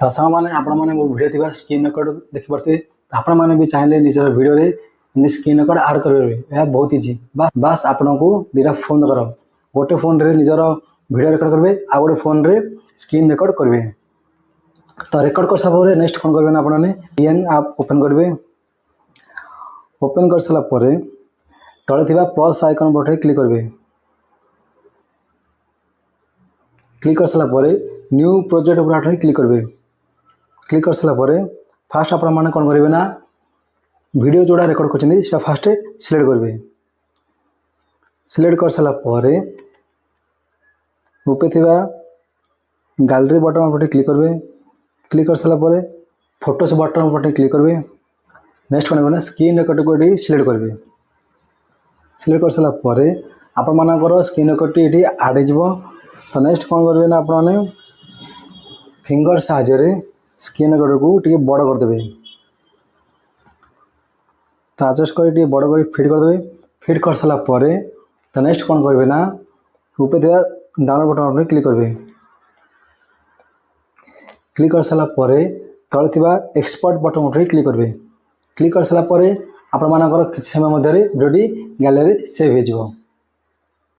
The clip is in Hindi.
तो सामान्य आपण मैंने मो वीडियो थी स्क्रीन रेकर्ड देखिपे आपण मैंने भी चाहिए निजर वीडियो स्क्रीन रेकर्ड आड करेंगे यह बहुत इजी बास आपन को दुटा फोन दरकार गोटे फोन रे निजर वीडियो रेकर्ड करेंगे आ गोटे फोन रे स्क्रीन रेकर्ड करेंगे। तो रेकर्ड कर सारा नेक्स्ट कौन करेंगे आपने टीएन आप ओपन करेंगे। ओपन कर सारापर तले थी प्लस आइकन बटन क्लिक करेंगे। क्लिक कर सारापर न्यू प्रोजेक्ट बटन क्लिक करेंगे। क्लिक कर सारापर फास्ट आपण मैंने कौन करेंगे ना वीडियो जोड़ा रेकर्ड कर फास्ट सिलेक्ट करेंगे। सिलेक्ट कर सारापर ऊपर थी गैलरी बटन बटन क्लिक करेंगे। क्लिक कर सारापर फोटोस बटन बटन क्लिक करेंगे। नेक्स्ट कौन ना स्क्रीन रेकर्ड को ये सिलेक्ट करेंगे। सिलेक्ट कर सारापर आपण मानकर स्क्रीन रेकर्ड ये आड हो। तो नेक्स्ट कौन करेंगे ना आपने फिंगर साहाय्य स्क्रीन रेकर्ड को टी बड़ करदे। तो एडजस्ट कर बड़ कर फिट करदे। फिट कर सारापर तो नेक्स्ट कौन करेंगे ना ऊपर थी डाउनलोड बटन क्लिक करेंगे। क्लिक कर सारापर तले थी एक्सपोर्ट बटन क्लिक करेंगे। क्लिक कर सारापर आपण मानकर किसी समय वीडियो गैलरी सेव हो।